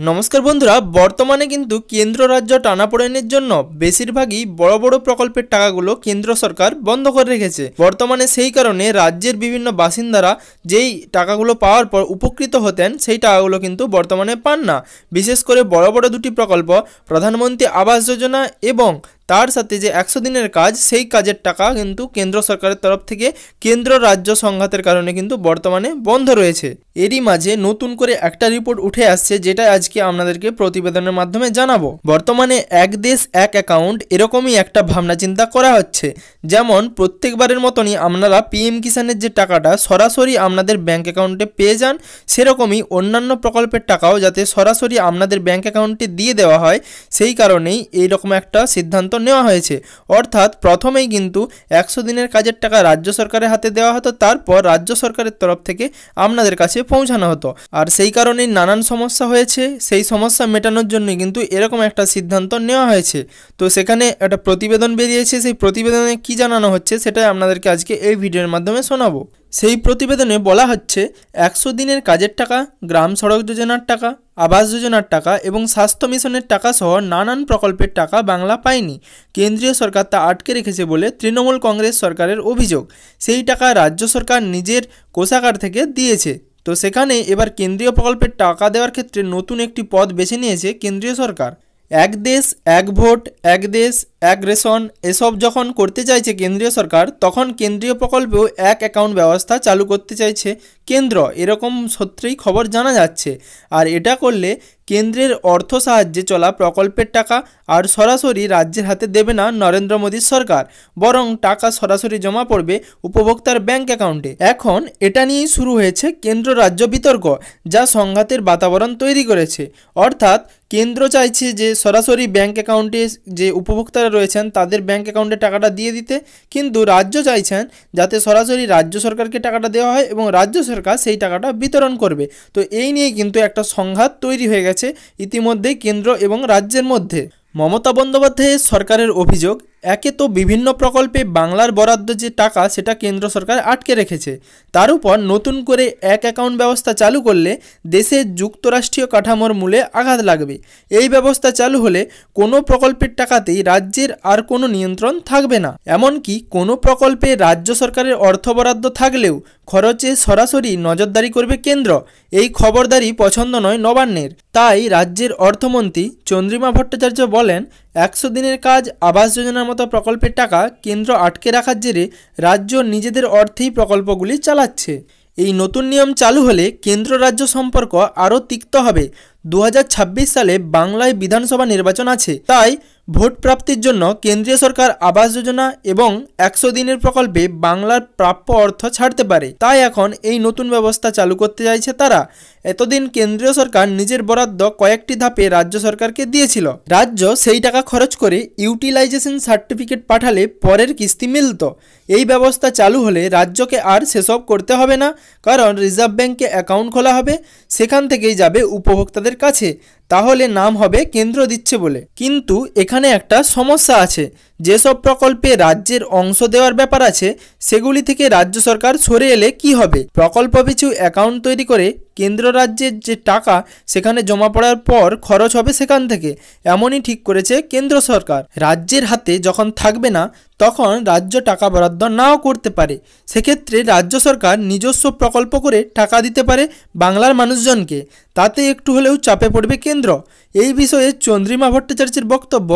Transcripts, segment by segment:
নমস্কার বন্ধুরা, বর্তমানে কিন্তু কেন্দ্র রাজ্য টানাপোড়েনের জন্য বেশিরভাগই বড় বড় প্রকল্পের টাকাগুলো কেন্দ্র সরকার বন্ধ করে রেখেছে। বর্তমানে সেই কারণে রাজ্যের বিভিন্ন বাসিন্দারা যেই টাকাগুলো পাওয়ার পর উপকৃত হতেন সেই টাকাগুলো কিন্তু বর্তমানে পান না। বিশেষ করে বড় বড় দুটি প্রকল্প, প্রধানমন্ত্রী আবাস যোজনা এবং তার সাথে যে 100 দিনের কাজ, সেই কাজের টাকা কিন্তু কেন্দ্র সরকারের তরফ থেকে কেন্দ্র রাজ্য সংঘাতের কারণে কিন্তু বর্তমানে বন্ধ রয়েছে। এরই মাঝে নতুন করে একটা রিপোর্ট উঠে আসছে, যেটা আজকে আপনাদেরকে প্রতিবেদনের মাধ্যমে জানাবো। বর্তমানে এক দেশ এক অ্যাকাউন্ট এরকমই একটা ভাবনা চিন্তা করা হচ্ছে। যেমন প্রত্যেকবারের মতনই আপনারা পিএম কিষানের যে টাকাটা সরাসরি আপনাদের ব্যাঙ্ক অ্যাকাউন্টে পেয়ে যান, সেরকমই অন্যান্য প্রকল্পের টাকাও যাতে সরাসরি আপনাদের ব্যাঙ্ক অ্যাকাউন্টে দিয়ে দেওয়া হয়, সেই কারণেই এইরকম একটা সিদ্ধান্ত নেওয়া হয়েছে। অর্থাৎ প্রথমেই কিন্তু 100 দিনের কাজের টাকা রাজ্য সরকারের হাতে দেওয়া হতো, তারপর রাজ্য সরকারের তরফ থেকে আপনাদের কাছে পৌঁছানো হতো। আর সেই কারণেই নানান সমস্যা হয়েছে, সেই সমস্যা মেটানোর জন্যই কিন্তু এরকম একটা সিদ্ধান্ত নেওয়া হয়েছে। তো সেখানে একটা প্রতিবেদন বেরিয়েছে, সেই প্রতিবেদনে কি জানানো হচ্ছে সেটাই আপনাদেরকে আজকে এই ভিডিওর মাধ্যমে শোনাবো। সেই প্রতিবেদনে বলা হচ্ছে 100 দিনের কাজের টাকা, গ্রাম সড়ক যোজনার টাকা, আবাস যোজনার টাকা এবং স্বাস্থ্য মিশনের টাকা সহ নানান প্রকল্পের টাকা বাংলা পায়নি। কেন্দ্রীয় সরকার তা আটকে রেখেছে বলে তৃণমূল কংগ্রেস সরকারের অভিযোগ। সেই টাকা রাজ্য সরকার নিজের কোষাগার থেকে দিয়েছে। তো সেখানে এবার কেন্দ্রীয় প্রকল্পের টাকা দেওয়ার ক্ষেত্রে নতুন একটি পথ বেছে নিয়েছে কেন্দ্রীয় সরকার। এক দেশ এক ভোট, এক দেশ এক রেশন, এসব যখন করতে চাইছে কেন্দ্রীয় সরকার, তখন কেন্দ্রীয় প্রকল্পেও এক অ্যাকাউন্ট ব্যবস্থা চালু করতে চাইছে কেন্দ্র, এরকম সূত্রেই খবর জানা যাচ্ছে। আর এটা করলে কেন্দ্রের অর্থ সাহায্যে চলা প্রকল্পের টাকা আর সরাসরি রাজ্যের হাতে দেবে না নরেন্দ্র মোদীর সরকার, বরং টাকা সরাসরি জমা পড়বে উপভোক্তার ব্যাঙ্ক অ্যাকাউন্টে। এখন এটা নিয়েই শুরু হয়েছে কেন্দ্র রাজ্য বিতর্ক, যা সংঘাতের বাতাবরণ তৈরি করেছে। অর্থাৎ কেন্দ্র চাইছে যে সরাসরি ব্যাঙ্ক অ্যাকাউন্টে যে উপভোক্তারা রয়েছেন তাদের ব্যাঙ্ক অ্যাকাউন্টে টাকাটা দিয়ে দিতে, কিন্তু রাজ্য চাইছেন যাতে সরাসরি রাজ্য সরকারকে টাকাটা দেওয়া হয় এবং রাজ্য সরকার সেই টাকাটা বিতরণ করবে। তো এই নিয়ে কিন্তু একটা সংঘাত তৈরি হয়ে গেছে ইতিমধ্যেই কেন্দ্র এবং রাজ্যের মধ্যে। মমতা বন্দ্যোপাধ্যায়ের সরকারের অভিযোগ, একে তো বিভিন্ন প্রকল্পে বাংলার বরাদ্দ যে টাকা সেটা কেন্দ্র সরকার আটকে রেখেছে, তার উপর নতুন করে এক অ্যাকাউন্ট ব্যবস্থা চালু করলে দেশের যুক্তরাষ্ট্রীয় কাঠামোর মূলে আঘাত লাগবে। এই ব্যবস্থা চালু হলে কোনো প্রকল্পের টাকাতেই রাজ্যের আর কোনো নিয়ন্ত্রণ থাকবে না। এমনকি কোনো প্রকল্পে রাজ্য সরকারের অর্থ বরাদ্দ থাকলেও খরচে সরাসরি নজরদারি করবে কেন্দ্র। এই খবরদারি পছন্দ নয় নবান্নের। তাই রাজ্যের অর্থমন্ত্রী চন্দ্রিমা ভট্টাচার্য বলেন, 100 দিনের কাজ, আবাস যোজনার মতো প্রকল্পের টাকা কেন্দ্র আটকে রাখার জেরে রাজ্য নিজেদের অর্থেই প্রকল্পগুলি চালাচ্ছে। এই নতুন নিয়ম চালু হলে কেন্দ্র রাজ্য সম্পর্ক আরও তিক্ত হবে। 2026 সালে বাংলায় বিধানসভা নির্বাচন আছে, তাই ভোট প্রাপ্তির জন্য কেন্দ্রীয় সরকার আবাস যোজনা এবং 100 দিনের প্রকল্পে বাংলার প্রাপ্য অর্থ ছাড়তে পারে। তাই এখন এই নতুন ব্যবস্থা চালু করতে চাইছে তারা। এতদিন কেন্দ্রীয় সরকার নিজের বরাদ্দ কয়েকটি ধাপে রাজ্য সরকারকে দিয়েছিল। রাজ্য সেই টাকা খরচ করে ইউটিলাইজেশন সার্টিফিকেট পাঠালে পরের কিস্তি মিলত। এই ব্যবস্থা চালু হলে রাজ্যকে আর সেসব করতে হবে না, কারণ রিজার্ভ ব্যাঙ্কে অ্যাকাউন্ট খোলা হবে, সেখান থেকেই যাবে উপভোক্তাদের কাছে। তাহলে নাম হবে কেন্দ্র দিচ্ছে বলে। কিন্তু এখানে একটা সমস্যা আছে, যেসব প্রকল্পে রাজ্যের অংশ দেওয়ার ব্যাপার আছে সেগুলি থেকে রাজ্য সরকার সরে এলে কি হবে? প্রকল্প পিছু অ্যাকাউন্ট তৈরি করে কেন্দ্র রাজ্যের যে টাকা সেখানে জমা পড়ার পর খরচ হবে সেখান থেকে, এমনই ঠিক করেছে কেন্দ্র সরকার। রাজ্যের হাতে যখন থাকবে না তখন রাজ্য টাকা বরাদ্দ নাও করতে পারে। সেক্ষেত্রে রাজ্য সরকার নিজস্ব প্রকল্প করে টাকা দিতে পারে বাংলার মানুষজনকে, তাতে একটু হলেও চাপে পড়বে কেন্দ্র। এই বিষয়ে চন্দ্রিমা ভট্টাচার্যের বক্তব্য,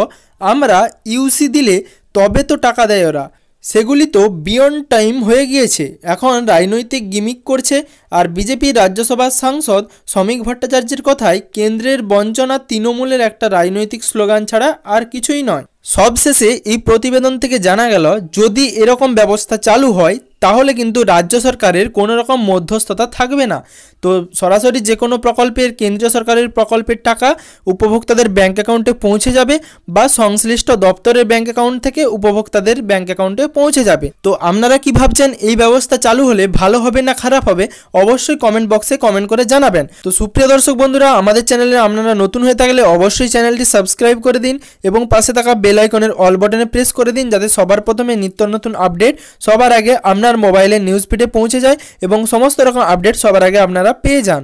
আমরা ইউসি দিলে তবে তো টাকা দেয় ওরা, সেগুলি তো বিয়ন্ড টাইম হয়ে গিয়েছে, এখন রাজনৈতিক গিমিক করছে। আর বিজেপি রাজ্যসভার সাংসদ শ্রমিক ভট্টাচার্যের কথায়, কেন্দ্রের বঞ্চনা তৃণমূলের একটা রাজনৈতিক স্লোগান ছাড়া আর কিছুই নয়। সবশেষে এই প্রতিবেদন থেকে জানা গেল, যদি এরকম ব্যবস্থা চালু হয় তাহলে কিন্তু রাজ্য সরকারের কোনো রকম মধ্যস্থতা থাকবে না। তো সরাসরি যে কোনো প্রকল্পের কেন্দ্রীয় সরকারের প্রকল্পের টাকা উপভোক্তাদের ব্যাঙ্ক অ্যাকাউন্টে পৌঁছে যাবে, বা সংশ্লিষ্ট দপ্তরের ব্যাঙ্ক অ্যাকাউন্ট থেকে উপভোক্তাদের ব্যাঙ্ক অ্যাকাউন্টে পৌঁছে যাবে। তো আপনারা কি ভাবছেন, এই ব্যবস্থা চালু হলে ভালো হবে না খারাপ হবে? অবশ্যই কমেন্ট বক্সে কমেন্ট করে জানাবেন। তো সুপ্রিয় দর্শক বন্ধুরা, আমাদের চ্যানেলে আপনারা নতুন হয়ে থাকলে অবশ্যই চ্যানেলটি সাবস্ক্রাইব করে দিন এবং পাশে থাকা বেল আইকনের অল বাটনে প্রেস করে দিন, যাতে সবার প্রথমে নিত্য নতুন আপডেট সবার আগে আপনার মোবাইলে নিউজ ফিডে পৌঁছে যায় এবং সমস্ত রকম আপডেট সবার আগে আপনারা পেয়ে যান।